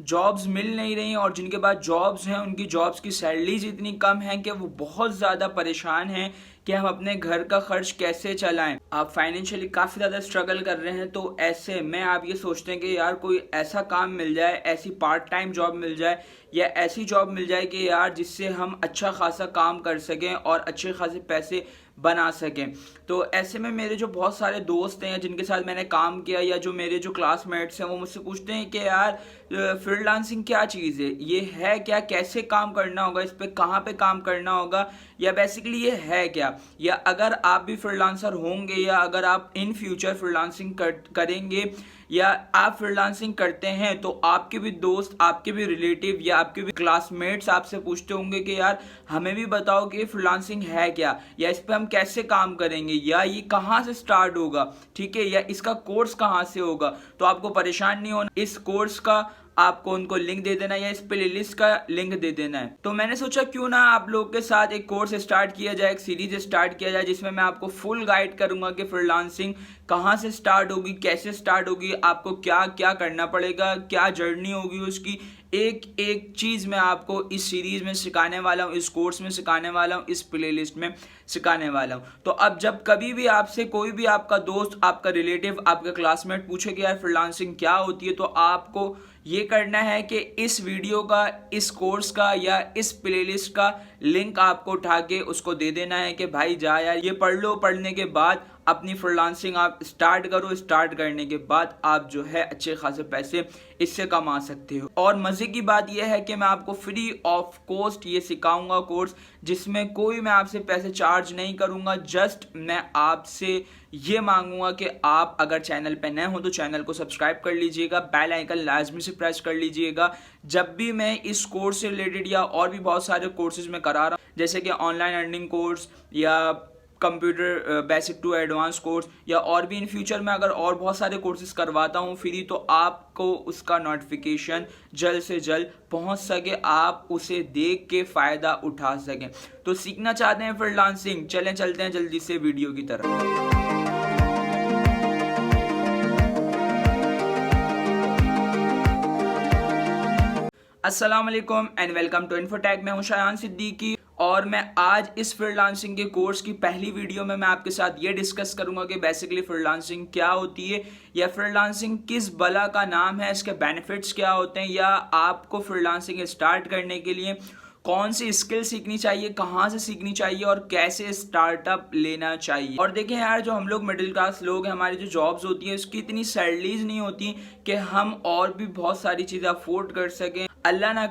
Jobs मिल नहीं रही और जिनके पास जॉब्स हैं उनकी जॉब्स की सैलरीज इतनी कम हैं कि वो बहुत ज़्यादा परेशान हैं कि हम अपने घर का खर्च कैसे चलाएं। आप फाइनेंशियली काफ़ी ज़्यादा स्ट्रगल कर रहे हैं, तो ऐसे में आप ये सोचते हैं कि यार कोई ऐसा काम मिल जाए, ऐसी पार्ट टाइम जॉब मिल जाए या ऐसी जॉब मिल जाए कि यार जिससे हम अच्छा खासा काम कर सकें और अच्छे खासे पैसे बना सकें। तो ऐसे में मेरे जो बहुत सारे दोस्त हैं जिनके साथ मैंने काम किया या जो मेरे जो क्लासमेट्स हैं वो मुझसे पूछते हैं कि यार फ्रीलांसिंग क्या चीज़ है, ये है क्या, कैसे काम करना होगा, इस पे कहाँ पे काम करना होगा, या बेसिकली ये है क्या, या अगर आप भी फ्रीलांसर होंगे या अगर आप इन फ्यूचर फ्रीलांसिंग करेंगे या आप फ्रीलांसिंग करते हैं तो आपके भी दोस्त, आपके भी रिलेटिव या आपके भी क्लासमेट्स आपसे पूछते होंगे कि यार हमें भी बताओ कि फ्रीलांसिंग है क्या, या इस पे हम कैसे काम करेंगे, या ये कहाँ से स्टार्ट होगा, ठीक है, या इसका कोर्स कहाँ से होगा। तो आपको परेशान नहीं होना, इस कोर्स का आपको उनको लिंक दे देना या इस प्लेलिस्ट का लिंक दे देना है। तो मैंने सोचा क्यों ना आप लोग के साथ एक कोर्स स्टार्ट किया जाए, एक सीरीज स्टार्ट किया जाए जिसमें मैं आपको फुल गाइड करूंगा कि फ्रीलांसिंग कहाँ से स्टार्ट होगी, कैसे स्टार्ट होगी, आपको क्या क्या करना पड़ेगा, क्या जर्नी होगी उसकी, एक एक चीज़ मैं आपको इस सीरीज़ में सिखाने वाला हूँ, इस कोर्स में सिखाने वाला हूँ, इस प्लेलिस्ट में सिखाने वाला हूँ। तो अब जब कभी भी आपसे कोई भी आपका दोस्त, आपका रिलेटिव, आपका क्लासमेट पूछे कि यार फ्रीलांसिंग क्या होती है, तो आपको ये करना है कि इस वीडियो का, इस कोर्स का या इस प्लेलिस्ट का लिंक आपको उठा के उसको दे देना है कि भाई जा यार ये पढ़ लो, पढ़ने के बाद अपनी फ्रीलांसिंग आप स्टार्ट करो, स्टार्ट करने के बाद आप जो है अच्छे खासे पैसे इससे कमा सकते हो। और मज़े की बात यह है कि मैं आपको फ्री ऑफ कॉस्ट ये सिखाऊंगा कोर्स, जिसमें कोई मैं आपसे पैसे चार्ज नहीं करूंगा। जस्ट मैं आपसे ये मांगूंगा कि आप अगर चैनल पे नए हो तो चैनल को सब्सक्राइब कर लीजिएगा, बेल आइकन लाजमी से प्रेस कर लीजिएगा। जब भी मैं इस कोर्स से रिलेटेड या और भी बहुत सारे कोर्सेज में करा रहा हूँ, जैसे कि ऑनलाइन अर्निंग कोर्स या computer basic to advance course या और भी इन फ्यूचर में अगर और बहुत सारे कोर्सेज करवाता हूँ फ्री, तो आपको उसका नोटिफिकेशन जल्द से जल्द पहुँच सके, आप उसे देख के फ़ायदा उठा सकें। तो सीखना चाहते हैं फ्रीलांसिंग, चलें चलते हैं जल्दी से वीडियो की तरफ। अस्सलाम वालेकुम एंड वेलकम टू इन्फोटेक। मैं हूं शायान सिद्दीकी और मैं आज इस फ्रीलांसिंग के कोर्स की पहली वीडियो में मैं आपके साथ ये डिस्कस करूंगा कि बेसिकली फ्रीलांसिंग क्या होती है, या फ्रीलांसिंग किस बला का नाम है, इसके बेनिफिट्स क्या होते हैं, या आपको फ्रीलांसिंग स्टार्ट करने के लिए कौन सी स्किल सीखनी चाहिए, कहाँ से सीखनी चाहिए और कैसे स्टार्टअप लेना चाहिए। और देखें यार, जो हम लोग मिडिल क्लास लोग हैं, हमारी जो जॉब्स होती है उसकी इतनी सैलरीज नहीं होती कि हम और भी बहुत सारी चीज़ें अफोर्ड कर सकें। अल्लाह ना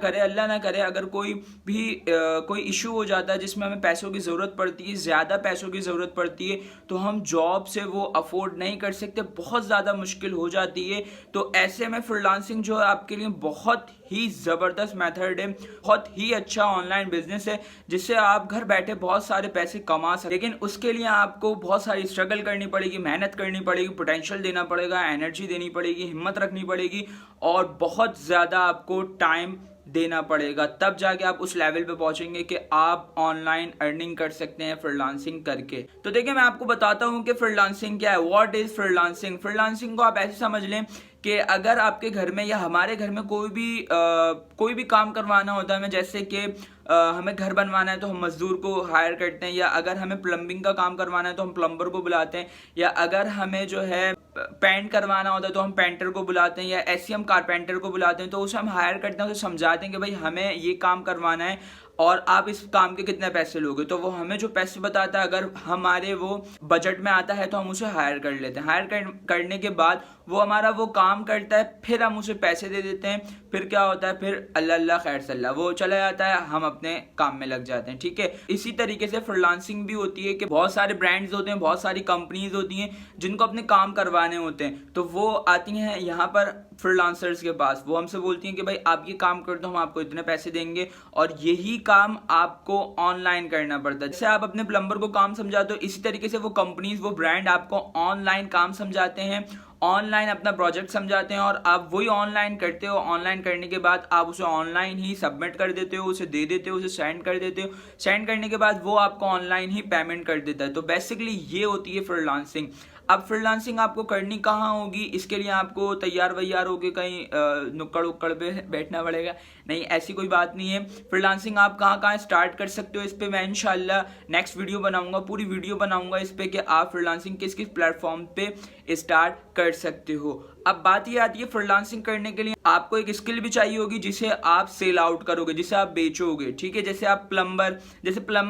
करे अगर कोई इशू हो जाता है जिसमें हमें पैसों की ज़रूरत पड़ती है, ज़्यादा पैसों की ज़रूरत पड़ती है, तो हम जॉब से वो अफोर्ड नहीं कर सकते, बहुत ज़्यादा मुश्किल हो जाती है। तो ऐसे में फ्रीलांसिंग जो है आपके लिए बहुत ही ज़बरदस्त मेथड है, बहुत ही अच्छा ऑनलाइन बिजनेस है जिससे आप घर बैठे बहुत सारे पैसे कमा सकते। लेकिन उसके लिए आपको बहुत सारी स्ट्रगल करनी पड़ेगी, मेहनत करनी पड़ेगी, पोटेंशियल देना पड़ेगा, एनर्जी देनी पड़ेगी, हिम्मत रखनी पड़ेगी और बहुत ज़्यादा आपको टाइम देना पड़ेगा। तब जाके आप उस लेवल पे पहुंचेंगे कि आप ऑनलाइन अर्निंग कर सकते हैं फ्रीलांसिंग करके। तो देखिए, मैं आपको बताता हूं कि फ्रीलांसिंग क्या है। What is freelancing? फ्रीलांसिंग को आप ऐसे समझ लें कि अगर आपके घर में या हमारे घर में कोई भी काम करवाना होता है, हमें जैसे कि हमें घर बनवाना है तो हम मजदूर को हायर करते हैं, या अगर हमें प्लम्बिंग का काम करवाना है तो हम प्लम्बर को बुलाते हैं, या अगर हमें जो है पेंट करवाना होता है तो हम पेंटर को बुलाते हैं, या ऐसे हम कारपेंटर को बुलाते हैं। तो उसे हम हायर करते हैं, उसे समझाते हैं कि भाई हमें ये काम करवाना है और आप इस काम के कितने पैसे लोगे। तो वो हमें जो पैसे बताता है, अगर हमारे वो बजट में आता है तो हम उसे हायर कर लेते हैं। हायर करने के बाद वो हमारा वो काम करता है, फिर हम उसे पैसे दे देते हैं। फिर क्या होता है, फिर अल्लाह अल्लाह खैर सल्ला, वो चला जाता है, हम अपने काम में लग जाते हैं। ठीक है, इसी तरीके से फ्रीलांसिंग भी होती है कि बहुत सारे ब्रांड्स होते हैं, बहुत सारी कंपनीज होती हैं जिनको अपने काम करवाने होते हैं, तो वो आती हैं यहाँ पर फ्रीलांसर्स के पास। वो हमसे बोलती हैं कि भाई आप ये काम कर दो, हम आपको इतने पैसे देंगे, और यही काम आपको ऑनलाइन करना पड़ता है। जैसे आप अपने प्लम्बर को काम समझाते हो, इसी तरीके से वो कंपनीज, वो ब्रांड आपको ऑनलाइन काम समझाते हैं, ऑनलाइन अपना प्रोजेक्ट समझाते हैं, और आप वही ऑनलाइन करते हो। ऑनलाइन करने के बाद आप उसे ऑनलाइन ही सबमिट कर देते हो, उसे दे देते हो, उसे सेंड कर देते हो। सेंड करने के बाद वो आपको ऑनलाइन ही पेमेंट कर देता है। तो बेसिकली ये होती है फ्रीलांसिंग। अब फ्रीलांसिंग आपको करनी कहाँ होगी, इसके लिए आपको तैयार वैयार होके कहीं नुक्कड़ उक्कड़ पे बैठना पड़ेगा? नहीं, ऐसी कोई बात नहीं है। फ्रीलांसिंग आप कहाँ कहाँ स्टार्ट कर सकते हो, इस पे मैं इंशाल्लाह नेक्स्ट वीडियो बनाऊंगा, पूरी वीडियो बनाऊंगा इस पे कि आप फ्रीलांसिंग किस किस प्लेटफॉर्म पे स्टार्ट कर सकते हो। अब बात ये आती है, फ्रीलांसिंग करने के लिए आपको एक स्किल भी चाहिए होगी जिसे आप सेल आउट करोगे, जिसे आप बेचोगे, ठीक है। जैसे आप प्लम्बर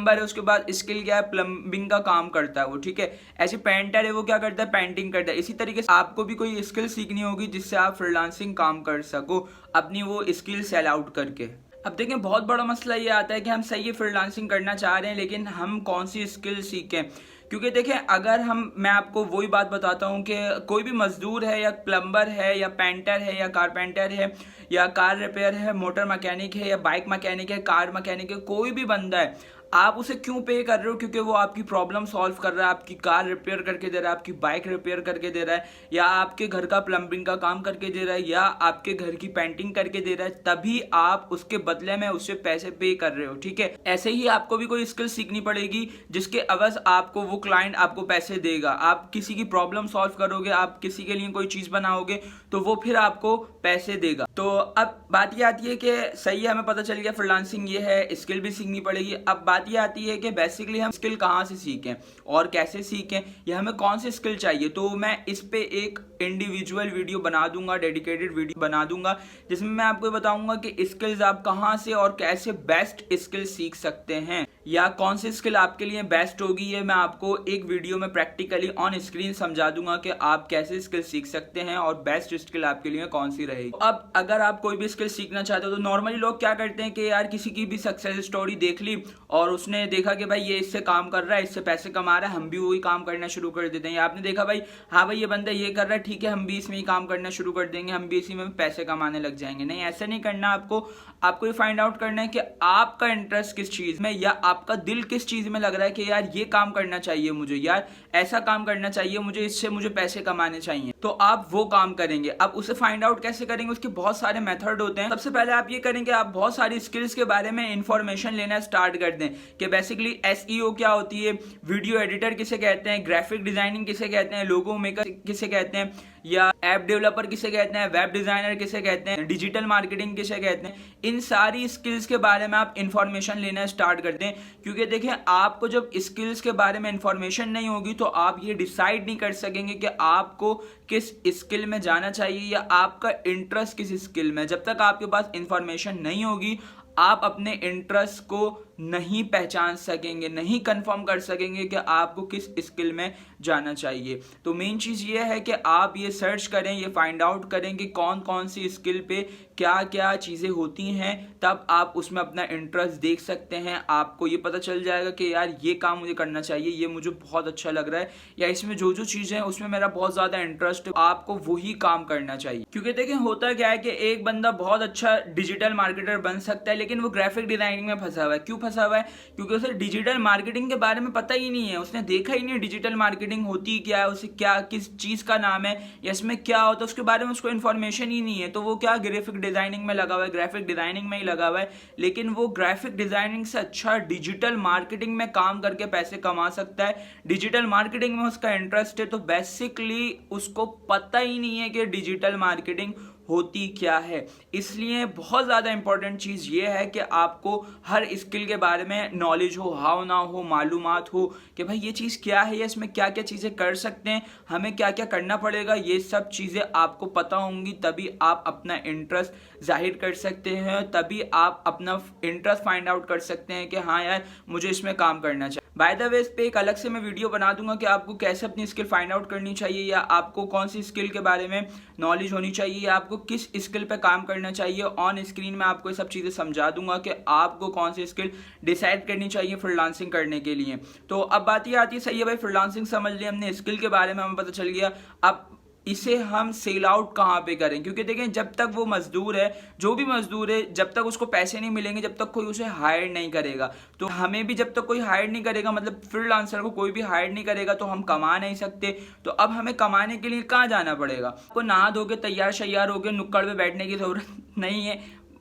है, उसके बाद स्किल क्या है, प्लम्बिंग का काम करता है वो, ठीक है। ऐसे पेंटर है, वो क्या करता है, पेंटिंग करता है। इसी तरीके से आपको भी कोई स्किल सीखनी होगी जिससे आप फ्रीलांसिंग काम कर सको अपनी वो स्किल सेल आउट करके। अब देखें, बहुत बड़ा मसला ये आता है कि हम सही फ्रीलांसिंग करना चाह रहे हैं, लेकिन हम कौन सी स्किल सीखें। क्योंकि देखें, अगर मैं आपको वही बात बताता हूँ कि कोई भी मजदूर है या प्लम्बर है या पेंटर है या कारपेंटर है या कार रिपेयर है, मोटर मैकेनिक है या बाइक मैकेनिक है, कार मैकेनिक है, कोई भी बंदा है, आप उसे क्यों पे कर रहे हो? क्योंकि वो आपकी प्रॉब्लम सॉल्व कर रहा है, आपकी कार रिपेयर करके दे रहा है, आपकी बाइक रिपेयर करके दे रहा है, या आपके घर का प्लम्बिंग का काम करके दे रहा है, या आपके घर की पेंटिंग करके दे रहा है, तभी आप उसके बदले में उससे पैसे पे कर रहे हो, ठीक है। ऐसे ही आपको भी कोई स्किल सीखनी पड़ेगी जिसके अवज आपको वो क्लाइंट आपको पैसे देगा। आप किसी की प्रॉब्लम सॉल्व करोगे, आप किसी के लिए कोई चीज बनाओगे तो वो फिर आपको पैसे देगा। तो अब बात ये आती है कि सही है, हमें पता चल गया फ्रीलांसिंग ये है, स्किल भी सीखनी पड़ेगी। अब बात ये आती है कि बेसिकली हम स्किल कहाँ से सीखें और कैसे सीखें, या हमें कौन सी स्किल चाहिए। तो मैं इस पे एक इंडिविजुअल वीडियो बना दूंगा, डेडिकेटेड वीडियो बना दूंगा, जिसमें मैं आपको बताऊंगा कि स्किल्स आप कहाँ से और कैसे बेस्ट स्किल सीख सकते हैं, या कौन सी स्किल आपके लिए बेस्ट होगी। ये मैं आपको एक वीडियो में प्रैक्टिकली ऑन स्क्रीन समझा दूंगा कि आप कैसे स्किल सीख सकते हैं और बेस्ट स्किल आपके लिए कौन सी रहेगी। अब अगर आप कोई भी स्किल सीखना चाहते हो तो नॉर्मली लोग क्या करते हैं कि यार किसी की भी सक्सेस स्टोरी देख ली और उसने देखा कि भाई ये इससे काम कर रहा है, इससे पैसे कमा रहा है, हम भी वही काम करना शुरू कर देते हैं। या आपने देखा भाई, हाँ भाई ये बंदा ये कर रहा है, ठीक है हम भी इसमें ही काम करना शुरू कर देंगे, हम भी इसी में पैसे कमाने लग जाएंगे। नहीं, ऐसा नहीं करना। आपको ये फाइंड आउट करना है कि आपका इंटरेस्ट किस चीज में या आपका दिल किस चीज में लग रहा है कि यार ये काम करना चाहिए मुझे, यार ऐसा काम करना चाहिए मुझे, इससे मुझे पैसे कमाने चाहिए, तो आप वो काम करेंगे। अब उसे फाइंड आउट कैसे करेंगे, उसके बहुत सारे मेथड होते हैं। सबसे पहले आप ये करेंगे, आप बहुत सारी स्किल्स के बारे में इंफॉर्मेशन लेना स्टार्ट कर दें कि बेसिकली एसईओ क्या होती है, वीडियो एडिटर किसे कहते हैं, ग्राफिक डिजाइनिंग किसे कहते हैं, लोगो मेकर किसे कहते हैं, या ऐप डेवलपर किसे कहते हैं, वेब डिजाइनर किसे कहते हैं, डिजिटल मार्केटिंग किसे कहते हैं। इन सारी स्किल्स के बारे में आप इंफॉर्मेशन लेना स्टार्ट कर दें। क्योंकि देखें, आपको जब स्किल्स के बारे में इंफॉर्मेशन नहीं होगी तो आप ये डिसाइड नहीं कर सकेंगे कि आपको किस स्किल में जाना चाहिए या आपका इंटरेस्ट किस स्किल में। जब तक आपके पास इंफॉर्मेशन नहीं होगी, आप अपने इंटरेस्ट को नहीं पहचान सकेंगे, नहीं कंफर्म कर सकेंगे कि आपको किस स्किल में जाना चाहिए। तो मेन चीज़ ये है कि आप ये सर्च करें, ये फाइंड आउट करें कि कौन कौन सी स्किल पे क्या क्या चीज़ें होती हैं, तब आप उसमें अपना इंटरेस्ट देख सकते हैं। आपको ये पता चल जाएगा कि यार ये काम मुझे करना चाहिए, ये मुझे बहुत अच्छा लग रहा है, या इसमें जो जो चीज़ें हैं उसमें मेरा बहुत ज़्यादा इंटरेस्ट है, आपको वही काम करना चाहिए। क्योंकि देखिए, होता क्या है कि एक बंदा बहुत अच्छा डिजिटल मार्केटर बन सकता है, लेकिन वो ग्राफिक डिजाइनिंग में फंसा हुआ है। क्यों फंसा हुआ है? क्योंकि उसे डिजिटल मार्केटिंग के बारे में पता ही नहीं है, उसने देखा ही नहीं डिजिटल मार्केटिंग होती क्या है, उसे क्या किस चीज का नाम है या इसमें क्या होता है, उसके बारे में उसको इन्फॉर्मेशन ही नहीं है। तो वो क्या ग्राफिक डिजाइनिंग में लगा हुआ है, ग्राफिक डिजाइनिंग में ही लगा हुआ है, लेकिन वो ग्राफिक डिजाइनिंग से अच्छा डिजिटल मार्केटिंग में काम करके पैसे कमा सकता है। डिजिटल मार्केटिंग में उसका इंटरेस्ट है, तो बेसिकली उसको पता ही नहीं है कि डिजिटल मार्केटिंग होती क्या है। इसलिए बहुत ज़्यादा इंपॉर्टेंट चीज़ ये है कि आपको हर स्किल के बारे में नॉलेज हो, हाउ ना हो, मालूमात हो कि भाई ये चीज़ क्या है या इसमें क्या क्या चीज़ें कर सकते हैं, हमें क्या क्या करना पड़ेगा। ये सब चीज़ें आपको पता होंगी, तभी आप अपना इंटरेस्ट जाहिर कर सकते हैं, तभी आप अपना इंटरेस्ट फाइंड आउट कर सकते हैं कि हाँ यार मुझे इसमें काम करना चाहिए। बाय द वे, इस पे एक अलग से मैं वीडियो बना दूंगा कि आपको कैसे अपनी स्किल फाइंड आउट करनी चाहिए, या आपको कौन सी स्किल के बारे में नॉलेज होनी चाहिए, या आपको किस स्किल पे काम करना चाहिए। ऑन स्क्रीन में आपको ये सब चीज़ें समझा दूंगा कि आपको कौन सी स्किल डिसाइड करनी चाहिए फ्रीलांसिंग करने के लिए। तो अब बात ये आती है, सही है भाई फ्रीलांसिंग समझ लिया हमने, स्किल के बारे में हमें पता चल गया, अब इसे हम सेल आउट कहाँ पे करें। क्योंकि देखें, जब तक वो मजदूर है, जो भी मजदूर है, जब तक उसको पैसे नहीं मिलेंगे, जब तक कोई उसे हायर नहीं करेगा, तो हमें भी जब तक कोई हायर नहीं करेगा, मतलब फ्रीलांसर को कोई भी हायर नहीं करेगा, तो हम कमा नहीं सकते। तो अब हमें कमाने के लिए कहाँ जाना पड़ेगा? आपको नहा धो के तैयार शैयार हो के नुक्कड़ पे बैठने की जरूरत नहीं है।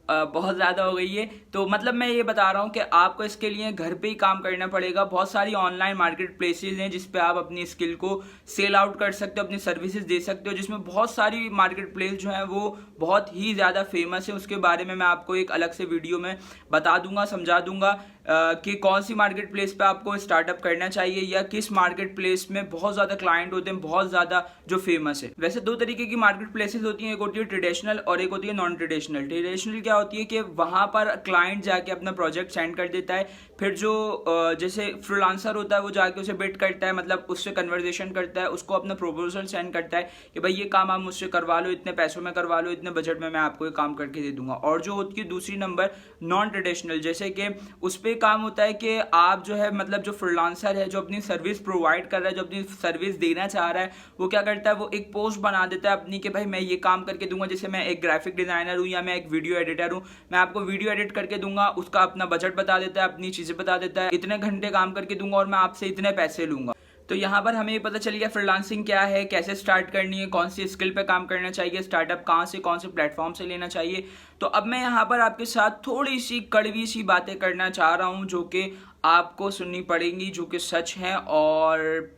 बहुत ज़्यादा हो गई है। तो मतलब मैं ये बता रहा हूँ कि आपको इसके लिए घर पे ही काम करना पड़ेगा। बहुत सारी ऑनलाइन मार्केट प्लेसेस हैं जिस पे आप अपनी स्किल को सेल आउट कर सकते हो, अपनी सर्विसेज दे सकते हो, जिसमें बहुत सारी मार्केट प्लेस जो है वो बहुत ही ज़्यादा फेमस है। उसके बारे में मैं आपको एक अलग से वीडियो में बता दूंगा, समझा दूंगा कि कौन सी मार्केट प्लेस पे आपको स्टार्टअप करना चाहिए या किस मार्केट प्लेस में बहुत ज़्यादा क्लाइंट होते हैं, बहुत ज़्यादा जो फेमस है। वैसे दो तरीके की मार्केट प्लेसेस होती हैं, एक होती है ट्रेडिशनल और एक होती है नॉन ट्रेडिशनल। ट्रेडिशनल क्या होती है कि वहाँ पर क्लाइंट जाके अपना प्रोजेक्ट सेंड कर देता है, फिर जो जैसे फ्रीलांसर होता है वो जाके उसे बिड करता है, मतलब उससे कन्वर्सेशन करता है, उसको अपना प्रपोजल सेंड करता है कि भाई ये काम आप मुझसे करवा लो, इतने पैसों में करवा लो, इतने बजट में मैं आपको ये काम करके दे दूंगा। और जो होती है दूसरी नंबर नॉन ट्रेडिशनल, जैसे कि उस पर काम होता है कि आप जो है मतलब जो फ्रीलांसर है, जो अपनी सर्विस प्रोवाइड कर रहा है, जो अपनी सर्विस देना चाह रहा है, वो क्या करता है, वो एक पोस्ट बना देता है अपनी कि भाई मैं ये काम करके दूंगा। जैसे मैं एक ग्राफिक डिजाइनर हूँ या मैं एक वीडियो एडिटर हूँ, मैं आपको वीडियो एडिट करके दूंगा, उसका अपना बजट बता देता है, अपनी चीजें बता देता है, इतने घंटे काम करके दूंगा और मैं आपसे इतने पैसे लूंगा। तो यहाँ पर हमें ये पता चल गया फ्रीलांसिंग क्या है, कैसे स्टार्ट करनी है, कौन सी स्किल पे काम करना चाहिए, स्टार्टअप कहाँ से कौन से प्लेटफॉर्म से लेना चाहिए। तो अब मैं यहाँ पर आपके साथ थोड़ी सी कड़वी सी बातें करना चाह रहा हूँ जो कि आपको सुननी पड़ेंगी, जो कि सच है और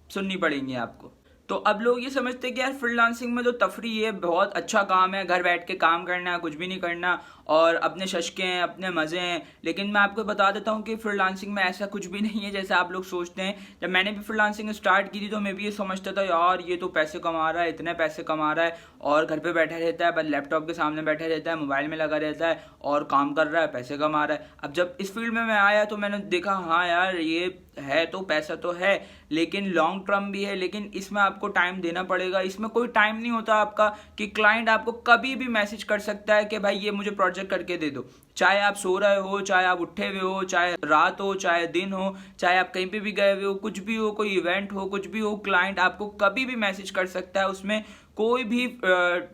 सुननी पड़ेंगी आपको। तो अब लोग ये समझते हैं कि यार फ्रीलांसिंग में तो तफरी है, बहुत अच्छा काम है, घर बैठ के काम करना है, कुछ भी नहीं करना और अपने शशके हैं, अपने मज़े हैं। लेकिन मैं आपको बता देता हूँ कि फ्रीलांसिंग में ऐसा कुछ भी नहीं है जैसे आप लोग सोचते हैं। जब मैंने भी फ्रीलांसिंग स्टार्ट की थी तो मैं भी ये समझता था यार ये तो पैसे कमा रहा है, इतने पैसे कमा रहा है और घर पे बैठा रहता है, बस लैपटॉप के सामने बैठा रहता है, मोबाइल में लगा रहता है और काम कर रहा है, पैसे कमा रहा है। अब जब इस फील्ड में मैं आया तो मैंने देखा हाँ यार ये है तो पैसा तो है, लेकिन लॉन्ग टर्म भी है, लेकिन इसमें आपको टाइम देना पड़ेगा। इसमें कोई टाइम नहीं होता आपका कि क्लाइंट आपको कभी भी मैसेज कर सकता है कि भाई ये मुझे प्रोजेक्ट करके दे दो। चाहे आप सो रहे हो, चाहे आप उठे हुए हो, चाहे रात हो, चाहे दिन हो, चाहे आप कहीं पे भी गए हुए हो, कुछ भी हो, कोई इवेंट हो, कुछ भी हो, क्लाइंट आपको कभी भी मैसेज कर सकता है। उसमें कोई भी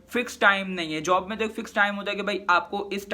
फिक्स टाइम नहीं है। जॉब में तो एक फिक्स टाइम होता है कि भाई आपको इस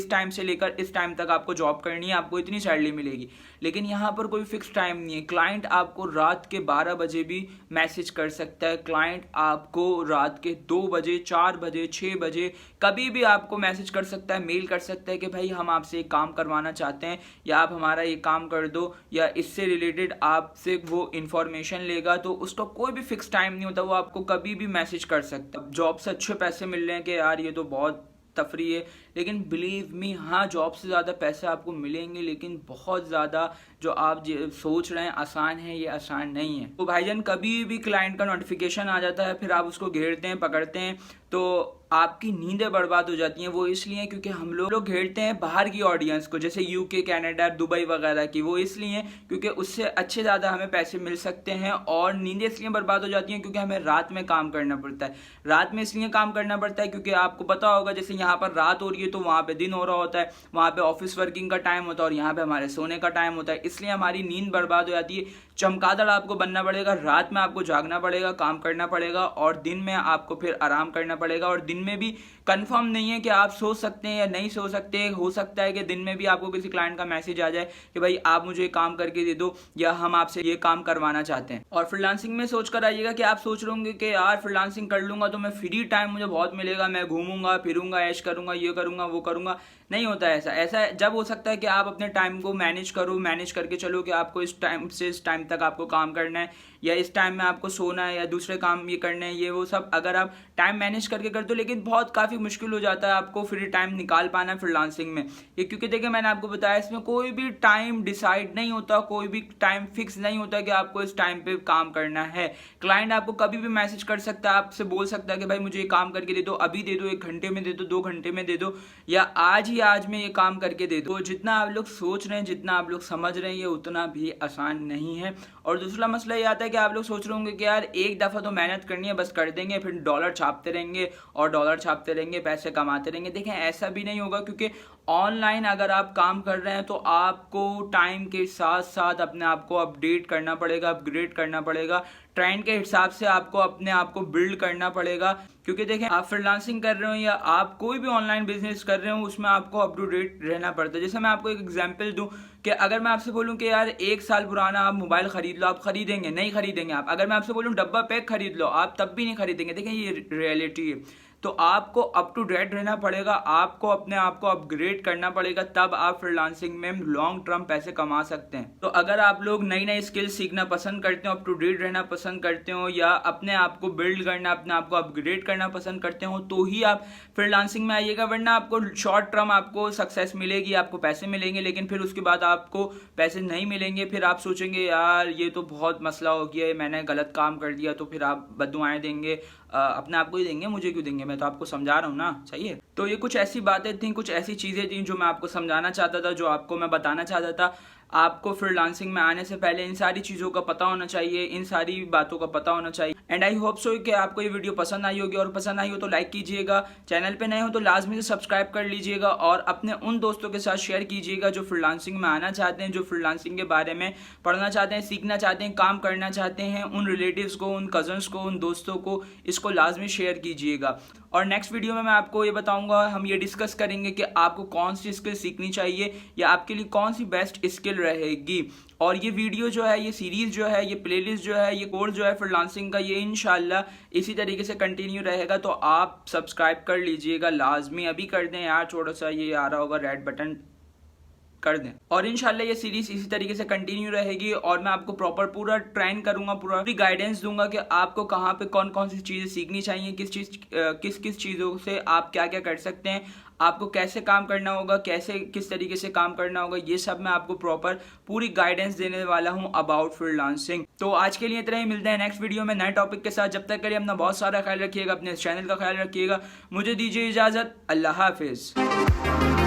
टाइम से लेकर इस टाइम तक आपको जॉब करनी है, आपको इतनी सैलरी मिलेगी। लेकिन यहाँ पर कोई फिक्स टाइम नहीं है। क्लाइंट आपको रात के 12 बजे भी मैसेज कर सकता है, क्लाइंट आपको रात के 2 बजे, 4 बजे, 6 बजे कभी भी आपको मैसेज कर सकता है, मेल कर सकता है कि भाई हम आपसे एक काम करवाना चाहते हैं या आप हमारा ये काम कर दो, या इससे रिलेटेड आपसे वो इंफॉर्मेशन लेगा। तो उसका कोई भी फिक्स टाइम नहीं होता, वो आपको कभी भी मैसेज कर सकता है। जॉब से अच्छे पैसे मिल रहे हैं कि यार ये तो बहुत तफरी है, लेकिन बिलीव मी हाँ जॉब से ज़्यादा पैसे आपको मिलेंगे, लेकिन बहुत ज़्यादा जो आप सोच रहे हैं आसान है, ये आसान नहीं है। तो भाईजान कभी भी क्लाइंट का नोटिफिकेशन आ जाता है, फिर आप उसको घेरते हैं, पकड़ते हैं, तो आपकी नींदें बर्बाद हो जाती हैं। वो इसलिए क्योंकि हम लोग घेरते हैं बाहर की ऑडियंस को, जैसे यूके, कनाडा, दुबई वगैरह की। वो इसलिए क्योंकि उससे अच्छे ज़्यादा हमें पैसे मिल सकते हैं। और नींदें इसलिए बर्बाद हो जाती हैं क्योंकि हमें रात में काम करना पड़ता है। रात में इसलिए काम करना पड़ता है क्योंकि आपको पता होगा जैसे यहाँ पर रात हो रही है तो वहाँ पे दिन हो रहा होता है, वहाँ पे ऑफिस वर्किंग का टाइम होता है और यहाँ पे हमारे सोने का टाइम होता है, इसलिए हमारी नींद बर्बाद हो जाती है। चमगादड़ आपको बनना पड़ेगा, रात में आपको जागना पड़ेगा, काम करना पड़ेगा और दिन में आपको फिर आराम करना पड़ेगा। और दिन में भी कंफर्म नहीं है कि आप सो सकते हैं या नहीं सो सकते। हो सकता है कि दिन में भी आपको किसी क्लाइंट का मैसेज आ जाए कि भाई आप मुझे काम करके दे दो या हम आपसे ये काम करवाना चाहते हैं। और फ्रीलांसिंग में सोच कर आइएगा कि आप सोच रहे होंगे कि यार फ्रीलांसिंग कर लूंगा तो मैं फ्री टाइम मुझे बहुत मिलेगा, मैं घूमूंगा फिरूंगा, ऐश करूंगा, ये करूंगा वो करूंगा। नहीं होता है ऐसा। ऐसा जब हो सकता है कि आप अपने टाइम को मैनेज करो, मैनेज करके चलो कि आपको इस टाइम से इस टाइम तक आपको काम करना है या इस टाइम में आपको सोना है या दूसरे काम ये करने हैं, ये वो सब अगर आप टाइम मैनेज करके कर दो। लेकिन बहुत काफ़ी मुश्किल हो जाता है आपको फ्री टाइम निकाल पाना फ्रीलांसिंग में, ये क्योंकि देखिए मैंने आपको बताया इसमें कोई भी टाइम डिसाइड नहीं होता, कोई भी टाइम फिक्स नहीं होता कि आपको इस टाइम पे काम करना है। क्लाइंट आपको कभी भी मैसेज कर सकता है, आपसे बोल सकता है कि भाई मुझे ये काम करके दे दो, अभी दे दो, 1 घंटे में दे दो, 2 घंटे में दे दो, या आज ही आज में ये काम करके दे दो। जितना आप लोग सोच रहे हैं, जितना आप लोग समझ रहे हैं, ये उतना भी आसान नहीं है। और दूसरा मसला ये आता है कि आप लोग सोच रहे होंगे कि यार एक दफ़ा तो मेहनत करनी है, बस कर देंगे, फिर डॉलर छापते रहेंगे और डॉलर छापते रहेंगे, पैसे कमाते रहेंगे। देखें ऐसा भी नहीं होगा, क्योंकि ऑनलाइन अगर आप काम कर रहे हैं तो आपको टाइम के साथ साथ अपने आप को अपडेट करना पड़ेगा, अपग्रेड करना पड़ेगा, ट्रेंड के हिसाब से आपको अपने आप को बिल्ड करना पड़ेगा। क्योंकि देखें आप फ्रीलांसिंग कर रहे हो या आप कोई भी ऑनलाइन बिजनेस कर रहे हो, उसमें आपको अप टू डेट रहना पड़ता है। जैसे मैं आपको एक एग्जांपल दूं कि अगर मैं आपसे बोलूं कि यार 1 साल पुराना आप मोबाइल खरीद लो, आप खरीदेंगे? नहीं खरीदेंगे आप। अगर मैं आपसे बोलूं डब्बा पैक खरीद लो, आप तब भी नहीं खरीदेंगे। देखें ये रियलिटी है। तो आपको अप टू डेट रहना पड़ेगा, आपको अपने आप को अपग्रेड करना पड़ेगा, तब आप फ्रीलांसिंग में लॉन्ग टर्म पैसे कमा सकते हैं। तो अगर आप लोग नई नई स्किल सीखना पसंद करते हो, अप टू डेट रहना पसंद करते हो, या अपने आप को बिल्ड करना, अपने आप को अपग्रेड करना पसंद करते हो, तो ही आप फ्रीलांसिंग में आइएगा। वरना आपको शॉर्ट टर्म आपको सक्सेस मिलेगी, आपको पैसे मिलेंगे, लेकिन फिर उसके बाद आपको पैसे नहीं मिलेंगे। फिर आप सोचेंगे यार ये तो बहुत मसला हो गया है, मैंने गलत काम कर दिया, तो फिर आप बद्दुआएं देंगे, अपने आप को ही देंगे, मुझे क्यों देंगे, मैं तो आपको समझा रहा हूँ ना, सही है। तो ये कुछ ऐसी बातें थी, कुछ ऐसी चीज़ें थी जो मैं आपको समझाना चाहता था, जो आपको मैं बताना चाहता था। आपको फ्रीलांसिंग में आने से पहले इन सारी चीज़ों का पता होना चाहिए, इन सारी बातों का पता होना चाहिए। एंड आई होप सो कि आपको ये वीडियो पसंद आई होगी, और पसंद आई हो तो लाइक कीजिएगा, चैनल पे नए हो तो लाजमी से सब्सक्राइब कर लीजिएगा, और अपने उन दोस्तों के साथ शेयर कीजिएगा जो फ्रीलांसिंग में आना चाहते हैं, जो फ्रीलांसिंग के बारे में पढ़ना चाहते हैं, सीखना चाहते हैं, काम करना चाहते हैं। उन रिलेटिव्स को, उन कजन्स को, उन दोस्तों को इसको लाजमी शेयर कीजिएगा। और नेक्स्ट वीडियो में मैं आपको ये बताऊंगा, हम ये डिस्कस करेंगे कि आपको कौन सी स्किल सीखनी चाहिए, या आपके लिए कौन सी बेस्ट स्किल रहेगी। और ये वीडियो जो है, ये सीरीज़ जो है, ये प्लेलिस्ट जो है, ये कोर्स जो है फ्रीलांसिंग का, ये इंशाल्लाह इसी तरीके से कंटिन्यू रहेगा। तो आप सब्सक्राइब कर लीजिएगा, लाजमी अभी कर दें यार, थोड़ा सा ये आ रहा होगा रेड बटन कर दें। और इंशाल्लाह ये सीरीज इसी तरीके से कंटिन्यू रहेगी, और मैं आपको प्रॉपर पूरा ट्रेन करूंगा, पूरा गाइडेंस दूंगा कि आपको कहाँ पे कौन कौन सी चीज़ें सीखनी चाहिए, किस किस चीज़ों से आप क्या क्या कर सकते हैं, आपको कैसे काम करना होगा, कैसे किस तरीके से काम करना होगा, ये सब मैं आपको प्रॉपर पूरी गाइडेंस देने वाला हूँ अबाउट फ्रीलांसिंग। तो आज के लिए इतना ही, मिलते हैं नेक्स्ट वीडियो में नए टॉपिक के साथ। जब तक करिए अपना बहुत सारा ख्याल रखिएगा, अपने चैनल का ख्याल रखिएगा। मुझे दीजिए इजाज़त, अल्लाह हाफिज़।